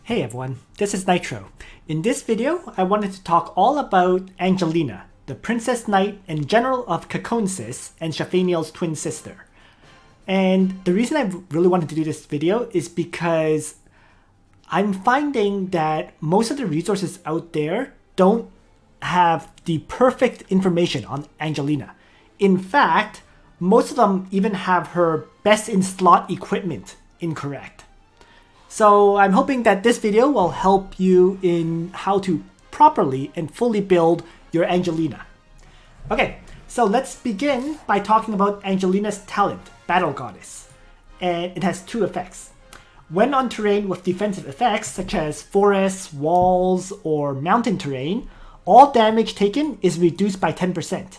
Hey everyone, this is Nitro. In this video, I wanted to talk all about Angelina, the Princess Knight and General of Caconsis and Shafaniel's twin sister. And the reason I really wanted to do this video is because I'm finding that most of the resources out there don't have the perfect information on Angelina. In fact, most of them even have her best in slot equipment incorrect. So I'm hoping that this video will help you in how to properly and fully build your Angelina. Okay, so let's begin by talking about Angelina's talent, Battle Goddess. And it has two effects. When on terrain with defensive effects such as forests, walls, or mountain terrain, all damage taken is reduced by 10%.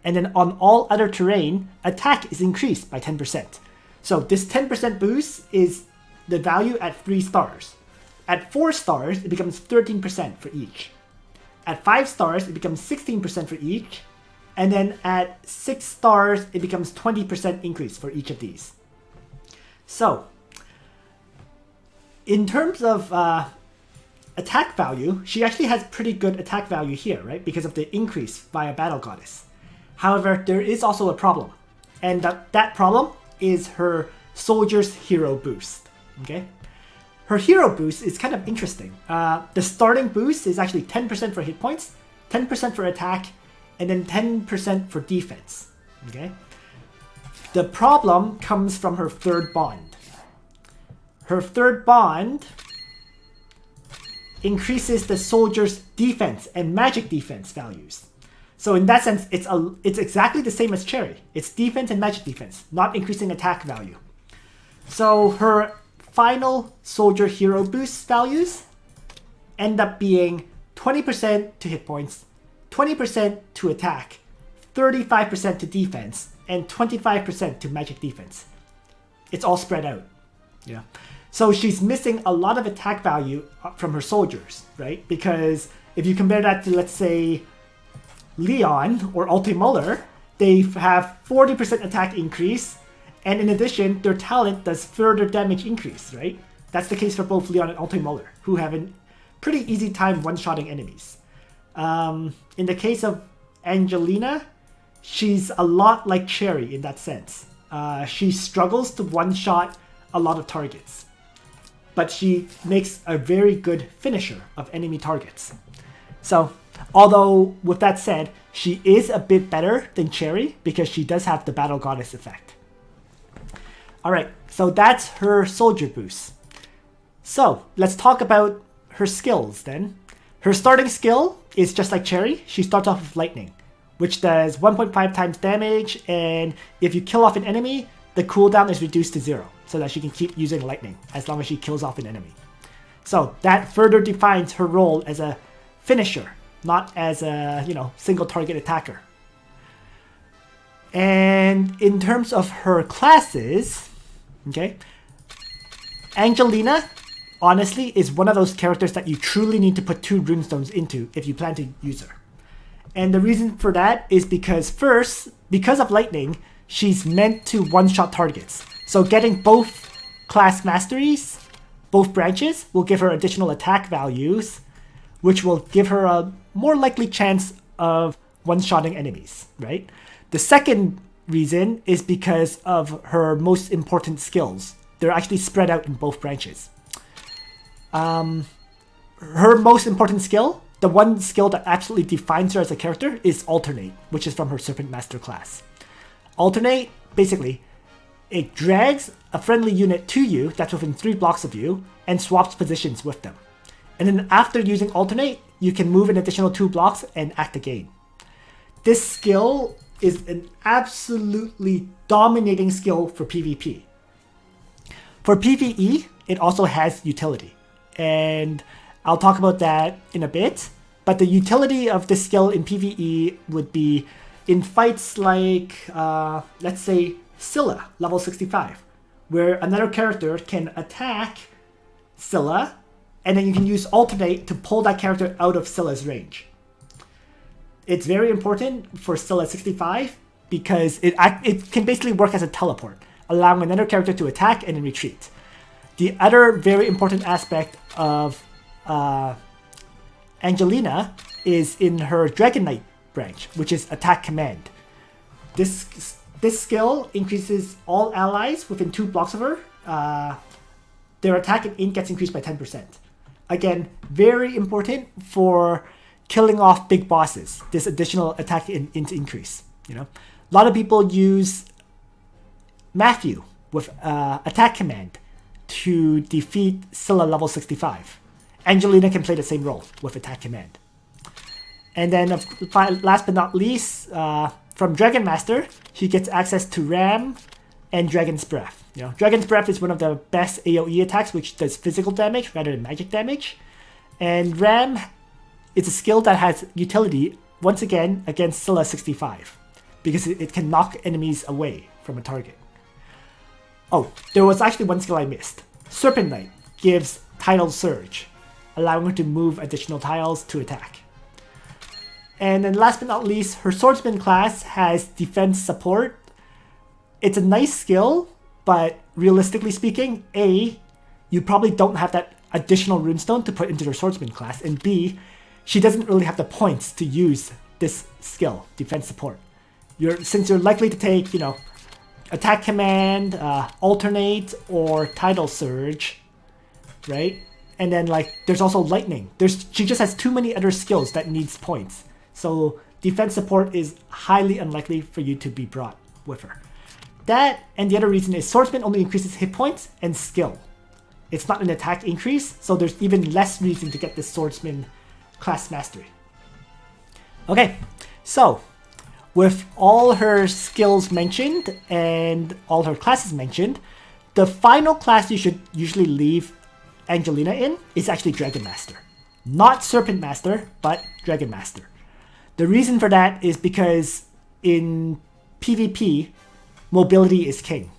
And then on all other terrain, attack is increased by 10%. So this 10% boost is the value at 3 stars. At 4 stars, it becomes 13% for each. At 5 stars, it becomes 16% for each. And then at 6 stars, it becomes 20% increase for each of these. So, in terms of attack value, she actually has pretty good attack value here, right? Because of the increase via Battle Goddess. However, there is also a problem. And that problem is her Soldier's Hero boost. Okay, her hero boost is kind of interesting. The starting boost is actually 10% for hit points, 10% for attack, and then 10% for defense. Okay, the problem comes from her third bond. Her third bond increases the soldier's defense and magic defense values. So in that sense, it's exactly the same as Cherry. It's defense and magic defense, not increasing attack value. So her final soldier hero boost values end up being 20% to hit points, 20% to attack, 35% to defense, and 25% to magic defense. It's all spread out. Yeah. So she's missing a lot of attack value from her soldiers, right? Because if you compare that to, let's say, Leon or Alte Muller, they have 40% attack increase. And in addition, their talent does further damage increase, right? That's the case for both Leon and Alte Muller, who have a pretty easy time one-shotting enemies. In the case of Angelina, she's a lot like Cherry in that sense. She struggles to one-shot a lot of targets, but she makes a very good finisher of enemy targets. So, although with that said, she is a bit better than Cherry because she does have the Battle Goddess effect. Alright, so that's her soldier boost. So, let's talk about her skills then. Her starting skill is just like Cherry. She starts off with lightning, which does 1.5 times damage, and if you kill off an enemy, the cooldown is reduced to 0, so that she can keep using lightning as long as she kills off an enemy. So that further defines her role as a finisher, not as a, single target attacker. And in terms of her classes, okay, Angelina, honestly, is one of those characters that you truly need to put 2 runestones into if you plan to use her. And the reason for that is because first, because of lightning, she's meant to one-shot targets. So getting both class masteries, both branches, will give her additional attack values, which will give her a more likely chance of one-shotting enemies, right? The second reason is because of her most important skills. They're actually spread out in both branches. Her most important skill, the one skill that absolutely defines her as a character, is Alternate, which is from her Serpent Master class. Alternate, basically, it drags a friendly unit to you that's within 3 blocks of you and swaps positions with them. And then after using Alternate, you can move an additional 2 blocks and act again. This skill is an absolutely dominating skill for PvP. For PvE, it also has utility. And I'll talk about that in a bit. But the utility of this skill in PvE would be in fights like, let's say, Scylla, level 65, where another character can attack Scylla, and then you can use Alternate to pull that character out of Scylla's range. It's very important for Scylla 65 because it can basically work as a teleport, allowing another character to attack and then retreat. The other very important aspect of Angelina is in her Dragon Knight branch, which is Attack Command. This skill increases all allies within 2 blocks of her. Their attack and int gets increased by 10%. Again, very important for killing off big bosses, this additional attack and int increase. A lot of people use Matthew with Attack Command to defeat Scylla level 65. Angelina can play the same role with Attack Command. And then last but not least, from Dragon Master, she gets access to Ram and Dragon's Breath. Dragon's Breath is one of the best AoE attacks, which does physical damage rather than magic damage. And Ram is a skill that has utility, once again, against Scylla 65, because it can knock enemies away from a target. Oh, there was actually one skill I missed. Serpent Knight gives Tidal Surge, allowing her to move additional tiles to attack. And then last but not least, her Swordsman class has Defense Support. It's a nice skill, but realistically speaking, A, you probably don't have that additional runestone to put into your Swordsman class, and B, she doesn't really have the points to use this skill, Defense Support. Since you're likely to take, Attack Command, Alternate, or Tidal Surge, right? And then there's also Lightning. She just has too many other skills that needs points. So Defense Support is highly unlikely for you to be brought with her. That, and the other reason is Swordsman only increases hit points and skill. It's not an attack increase, so there's even less reason to get this Swordsman class mastery. Okay, so with all her skills mentioned and all her classes mentioned, the final class you should usually leave Angelina in is actually Dragon Master. Not Serpent Master, but Dragon Master. The reason for that is because in PvP, mobility is king.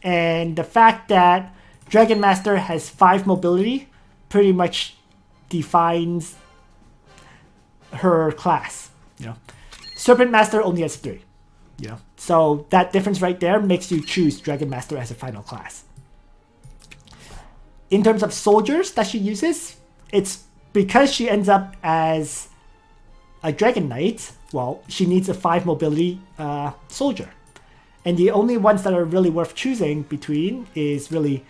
And the fact that Dragon Master has 5 mobility pretty much defines her class. Serpent Master only has 3. So that difference right there makes you choose Dragon Master as a final class. In terms of soldiers that she uses, it's because she ends up as a Dragon Knight, well, she needs a 5 mobility soldier. And the only ones that are really worth choosing between is really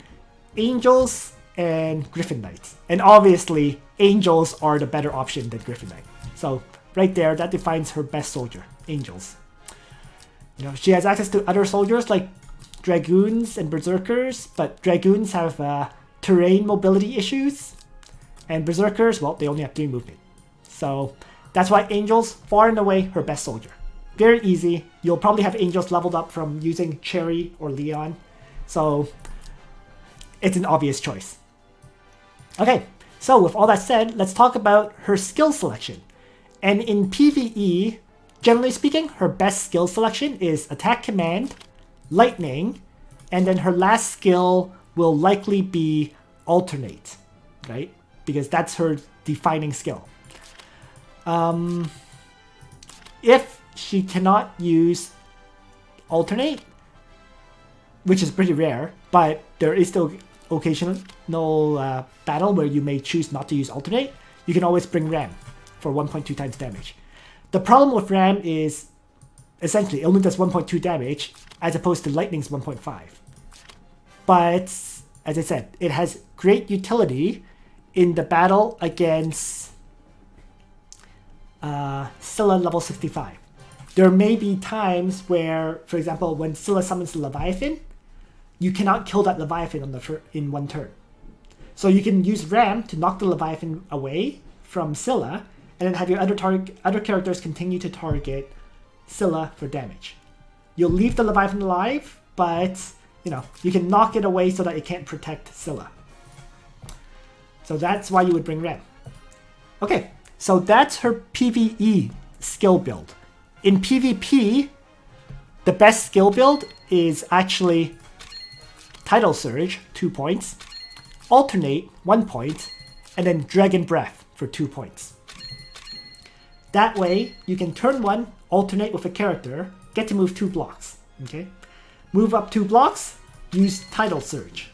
Angels and Griffin Knights. And obviously, Angels are the better option than Griffin Knight. So right there, that defines her best soldier, Angels. She has access to other soldiers like Dragoons and Berserkers, but Dragoons have terrain mobility issues. And Berserkers, well, they only have 3 movement. So that's why Angels, far and away, her best soldier. Very easy. You'll probably have Angels leveled up from using Cherry or Leon. So it's an obvious choice. Okay, so with all that said, let's talk about her skill selection. And in PvE, generally speaking, her best skill selection is Attack Command, Lightning, and then her last skill will likely be Alternate, right? Because that's her defining skill. If she cannot use Alternate, which is pretty rare, but there is still occasional battle where you may choose not to use Alternate, you can always bring Ram for 1.2 times damage. The problem with Ram is essentially it only does 1.2 damage as opposed to Lightning's 1.5. But as I said, it has great utility in the battle against Scylla level 65. There may be times where, for example, when Scylla summons the Leviathan, you cannot kill that Leviathan in one turn. So you can use Ram to knock the Leviathan away from Scylla, and then have your other characters continue to target Scylla for damage. You'll leave the Leviathan alive, but you can knock it away so that it can't protect Scylla. So that's why you would bring Ram. Okay, so that's her PvE skill build. In PvP, the best skill build is actually Tidal Surge, 2 points, Alternate, 1 point, and then Dragon Breath for 2 points. That way, you can turn 1, alternate with a character, get to move 2 blocks. Okay, move up 2 blocks, use Tidal Surge.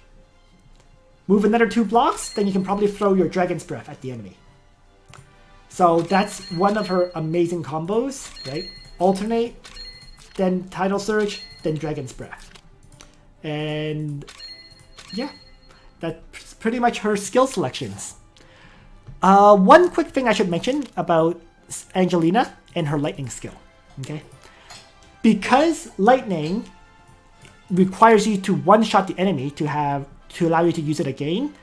move another 2 blocks, then you can probably throw your Dragon's Breath at the enemy. So that's one of her amazing combos, right? Alternate, then Tidal Surge, then Dragon's Breath. And yeah, that's pretty much her skill selections. One quick thing I should mention about Angelina and her lightning skill, okay? Because lightning requires you to one-shot the enemy to allow you to use it again,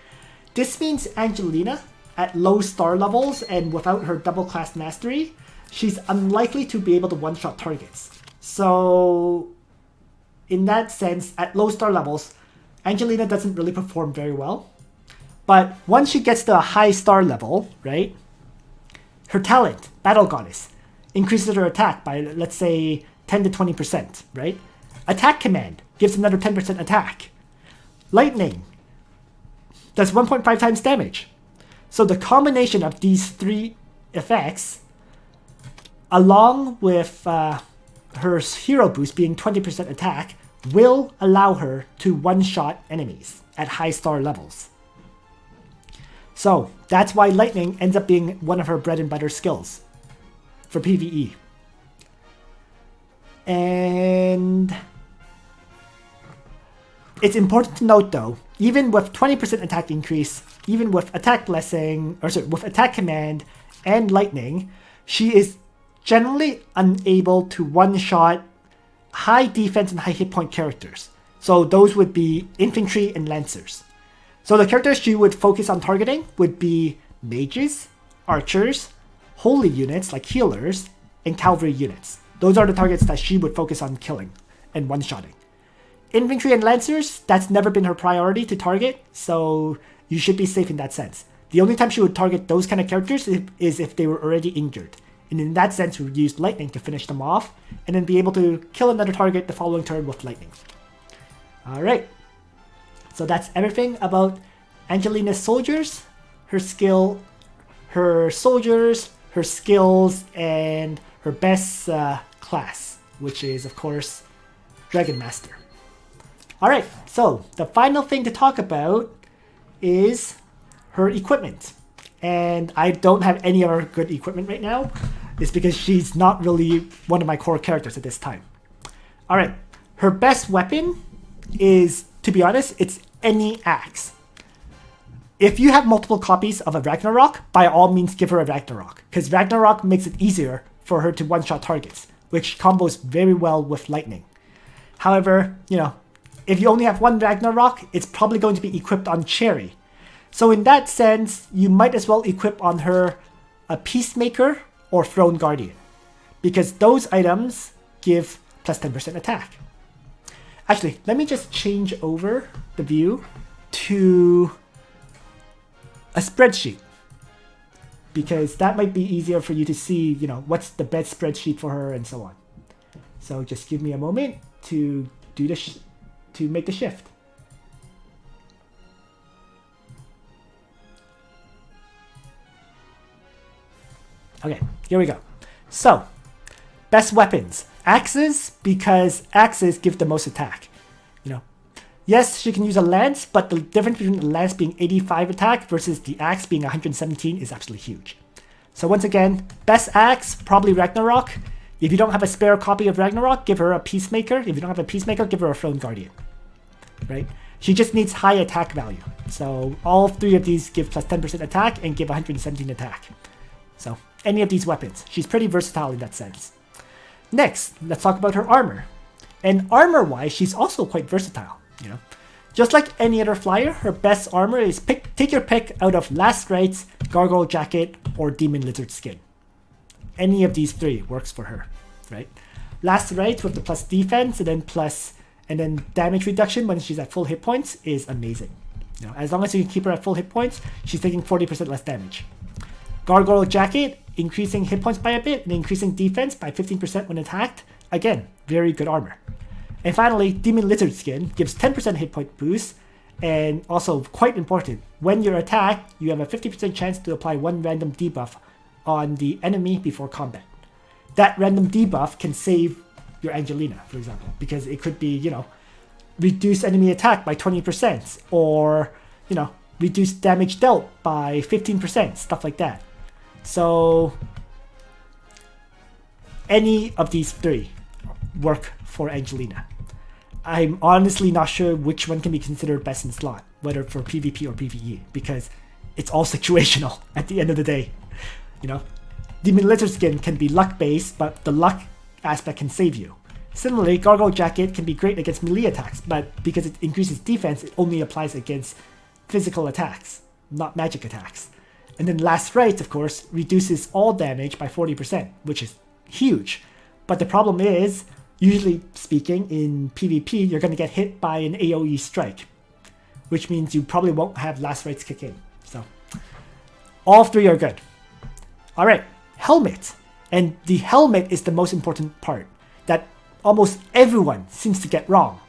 this means Angelina, at low star levels and without her double class mastery, she's unlikely to be able to one-shot targets. So in that sense, at low star levels, Angelina doesn't really perform very well. But once she gets to a high star level, right, her talent, Battle Goddess, increases her attack by, let's say, 10 to 20%, right? Attack Command gives another 10% attack. Lightning does 1.5 times damage. So the combination of these 3 effects, along with her hero boost being 20% attack, will allow her to one-shot enemies at high star levels. So that's why lightning ends up being one of her bread and butter skills for PvE. And it's important to note though, even with 20% attack increase, even with attack blessing, with attack command and lightning, she is generally unable to one-shot high defense and high hit point characters. So those would be infantry and lancers. So the characters she would focus on targeting would be mages, archers, holy units like healers, and cavalry units. Those are the targets that she would focus on killing and one-shotting. Infantry and lancers, that's never been her priority to target, so you should be safe in that sense. The only time she would target those kind of characters is if they were already injured. And in that sense, we would use lightning to finish them off, and then be able to kill another target the following turn with lightning. Alright, so that's everything about Angelina's soldiers, her skill, her soldiers, her skills, and her best class, which is, of course, Dragon Master. Alright, so the final thing to talk about is her equipment. And I don't have any other good equipment right now. It's because she's not really one of my core characters at this time. Alright, her best weapon is, to be honest, it's any axe. If you have multiple copies of a Ragnarok, by all means give her a Ragnarok, because Ragnarok makes it easier for her to one-shot targets, which combos very well with lightning. However, if you only have one Ragnarok, it's probably going to be equipped on Cherry. So in that sense, you might as well equip on her a Peacemaker or Throne Guardian, because those items give plus 10% attack. Actually, let me just change over the view to a spreadsheet, because that might be easier for you to see, what's the best spreadsheet for her and so on. So just give me a moment to do to make the shift. Okay, here we go. So, best weapons. Axes, because axes give the most attack. Yes, she can use a lance, but the difference between the lance being 85 attack versus the axe being 117 is absolutely huge. So once again, best axe, probably Ragnarok. If you don't have a spare copy of Ragnarok, give her a Peacemaker. If you don't have a Peacemaker, give her a Throne Guardian. Right? She just needs high attack value. So all 3 of these give plus 10% attack and give 117 attack. So any of these weapons. She's pretty versatile in that sense. Next, let's talk about her armor. And armor-wise, she's also quite versatile. Just like any other flyer, her best armor is take your pick out of Last Rites, Gargoyle Jacket, or Demon Lizard Skin. Any of these 3 works for her, right? Last Rites with the plus defense and then damage reduction when she's at full hit points is amazing. As long as you can keep her at full hit points, she's taking 40% less damage. Gargoyle Jacket, increasing hit points by a bit and increasing defense by 15% when attacked. Again, very good armor. And finally, Demon Lizard Skin gives 10% hit point boost, and also quite important, when you're attacked, you have a 50% chance to apply 1 random debuff on the enemy before combat. That random debuff can save your Angelina, for example, because it could be, reduce enemy attack by 20%, or you know, reduce damage dealt by 15%, stuff like that. So any of these three work for Angelina. I'm honestly not sure which one can be considered best in slot, whether for PvP or PvE, because it's all situational at the end of the day. You know, Demon Lizard Skin can be luck based, but the luck aspect can save you. Similarly, Gargoyle Jacket can be great against melee attacks, but because it increases defense, it only applies against physical attacks, not magic attacks. And then Last Rites, of course, reduces all damage by 40%, which is huge. But the problem is, usually speaking, in PvP, you're going to get hit by an AoE strike, which means you probably won't have Last Rites kick in. So, all three are good. Alright, helmet. And the helmet is the most important part that almost everyone seems to get wrong.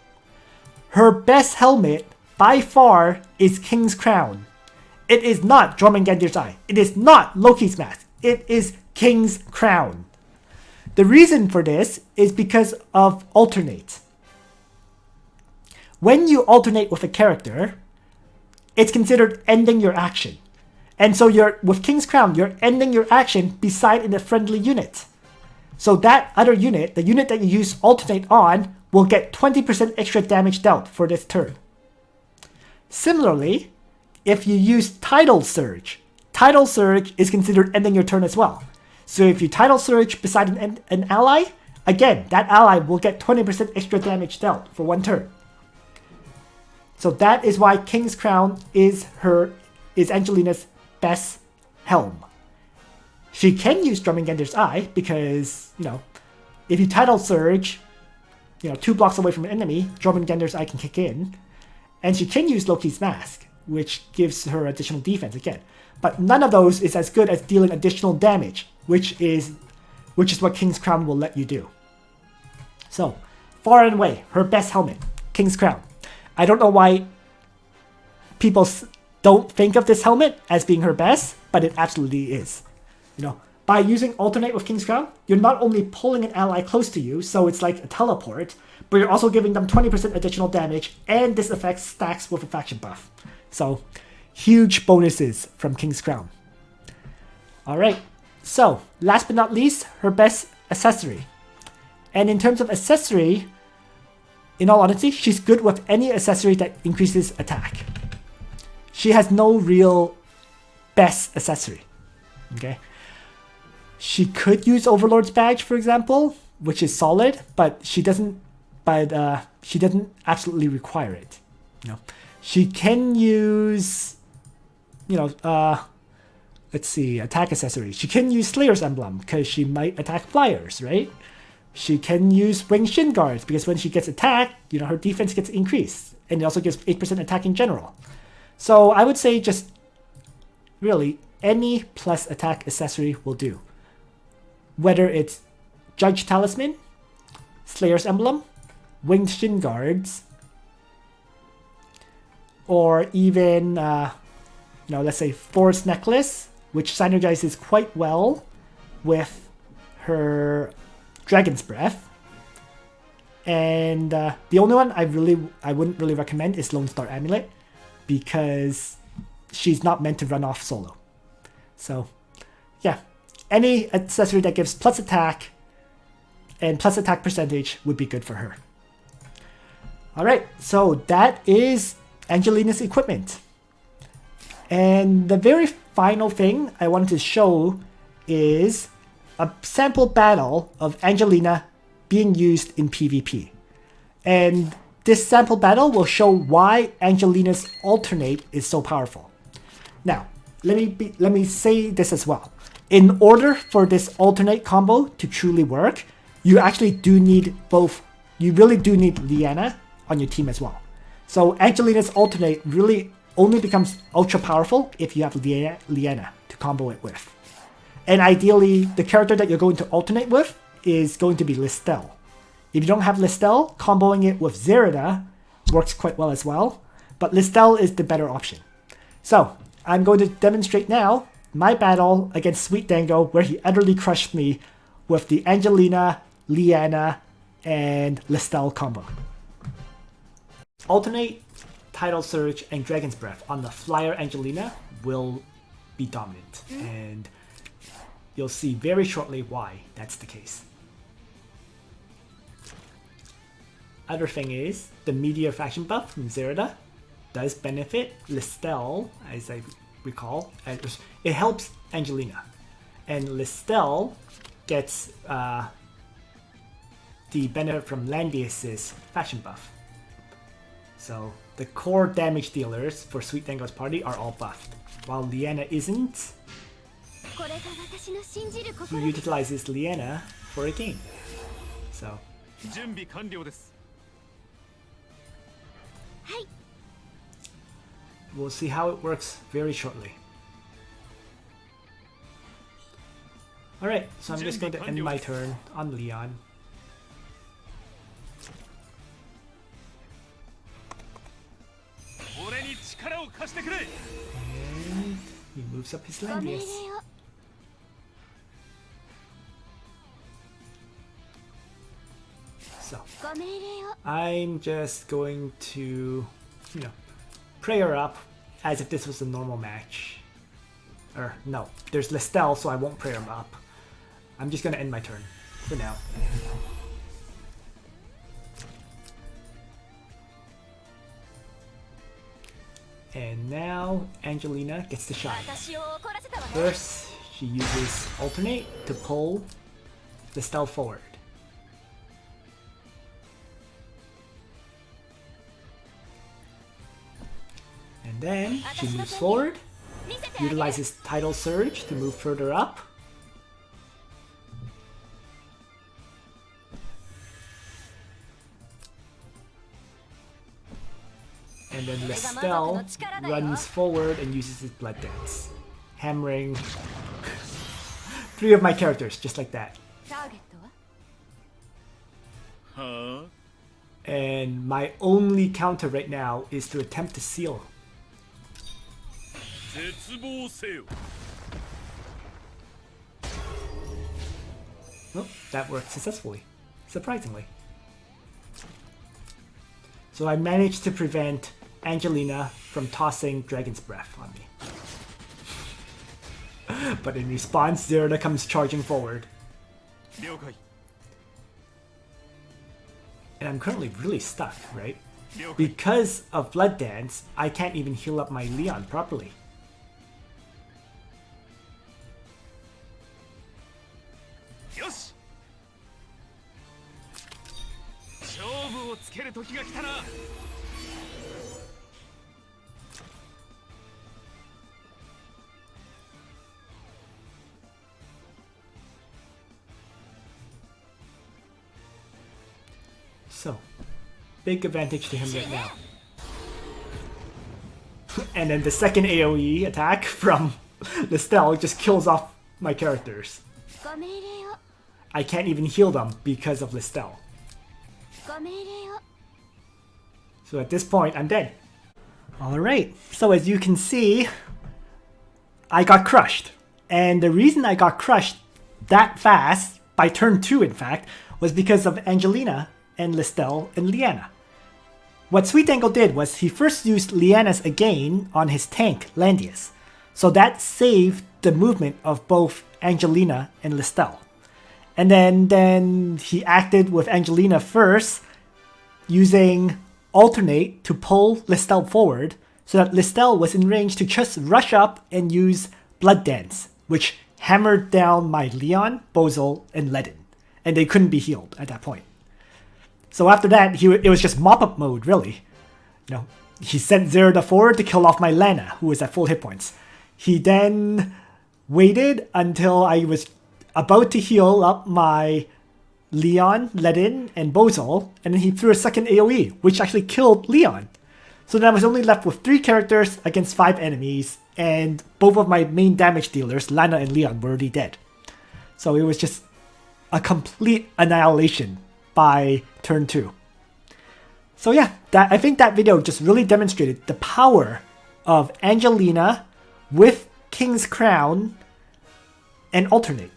Her best helmet, by far, is King's Crown. It is not Jormungandr's Eye. It is not Loki's Mask. It is King's Crown. The reason for this is because of alternate. When you alternate with a character, it's considered ending your action. And so with King's Crown, you're ending your action beside in a friendly unit. So that other unit, the unit that you use alternate on, will get 20% extra damage dealt for this turn. Similarly, if you use Tidal Surge is considered ending your turn as well. So if you Tidal Surge beside an ally, again, that ally will get 20% extra damage dealt for one turn. So that is why King's Crown is Angelina's best helm. She can use Jormungandr's Eye because, you know, if you Tidal Surge, you know, 2 blocks away from an enemy, Jormungandr's Eye can kick in. And she can use Loki's Mask, which gives her additional defense again. But none of those is as good as dealing additional damage, which is what King's Crown will let you do. So, far and away, her best helmet, King's Crown. I don't know why people don't think of this helmet as being her best, but it absolutely is. You know, by using alternate with King's Crown, you're not only pulling an ally close to you, so it's like a teleport, but you're also giving them 20% additional damage, and this effect stacks with a faction buff. So, huge bonuses from King's Crown. Alright, so, last but not least, her best accessory. And in terms of accessory, in all honesty, she's good with any accessory that increases attack. She has no real best accessory. Okay? She could use Overlord's Badge, for example, which is solid, but she doesn't absolutely require it. You know, she can use, you know, let's see, attack accessory. She can use Slayer's Emblem because she might attack flyers, right? She can use Winged Shin Guards because when she gets attacked, you know, her defense gets increased, and it also gives 8% attack in general. So I would say just really any plus attack accessory will do. Whether it's Judge Talisman, Slayer's Emblem, Winged Shin Guards, or even, you know, let's say Forest Necklace, which synergizes quite well with her Dragon's Breath. And the only one I wouldn't really recommend is Lone Star Amulet, because she's not meant to run off solo. So, yeah, any accessory that gives plus attack and plus attack percentage would be good for her. Alright, so that is Angelina's equipment. And the very final thing I wanted to show is a sample battle of Angelina being used in PvP. And this sample battle will show why Angelina's alternate is so powerful. Now, let me say this as well. In order for this alternate combo to truly work, you actually do need both. You really do need Liana on your team as well. So Angelina's alternate really only becomes ultra powerful if you have Liana to combo it with. And ideally, the character that you're going to alternate with is going to be Listel. If you don't have Listel, comboing it with Zerida works quite well as well, but Listel is the better option. So, I'm going to demonstrate now my battle against Sweet Dango, where he utterly crushed me with the Angelina, Liana, and Listel combo. Alternate Tidal Surge and Dragon's Breath on the flyer Angelina will be dominant. And you'll see very shortly why that's the case. Other thing is, the Meteor faction buff from Zerida does benefit Listel, as I recall. It helps Angelina. And Listel gets the benefit from Langrisser's faction buff. So the core damage dealers for Sweet Dango's party are all buffed, while Liana isn't. He utilizes Liana for a game. So we'll see how it works very shortly. Alright, so I'm just going to end my turn on Leon. And he moves up his Langrisser. So I'm just going to, prayer up as if this was a normal match. Or no, there's Listel, so I won't prayer him up. I'm just gonna end my turn for now. And now Angelina gets to shine. First, she uses Alternate to pull Listel forward. And then she moves forward, utilizes Tidal Surge to move further up. And then Listel runs forward and uses his Blood Dance, hammering 3 of my characters, just like that. And my only counter right now is to attempt to seal. Oh, that worked successfully, surprisingly. So I managed to prevent Angelina from tossing Dragon's Breath on me. But in response, Zerida comes charging forward. And I'm currently really stuck, right? Because of Blood Dance, I can't even heal up my Leon properly. So, big advantage to him right now. And then the second AoE attack from Listel just kills off my characters. I can't even heal them because of Listel. So at this point, I'm dead. Alright, so as you can see, I got crushed. And the reason I got crushed that fast, by turn 2 in fact, was because of Angelina and Listel and Liana. What Sweet Dango did was he first used Liana's again on his tank, Landius. So that saved the movement of both Angelina and Listel. And then he acted with Angelina first, using Alternate to pull Listel forward, so that Listel was in range to just rush up and use Blood Dance, which hammered down my Leon, Bozel, and Ledin. And they couldn't be healed at that point. So after that, it was just mop-up mode, really. He sent Zerida forward to kill off my Lana, who was at full hit points. He then waited until I was about to heal up my Leon, Ledin, and Bozel, and then he threw a second AoE, which actually killed Leon. So then I was only left with 3 characters against 5 enemies, and both of my main damage dealers, Lana and Leon, were already dead. So it was just a complete annihilation by turn 2. So yeah, I think that video just really demonstrated the power of Angelina with King's Crown and Alternate.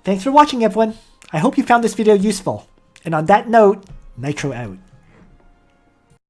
Thanks for watching, everyone. I hope you found this video useful. And on that note, Nitro out.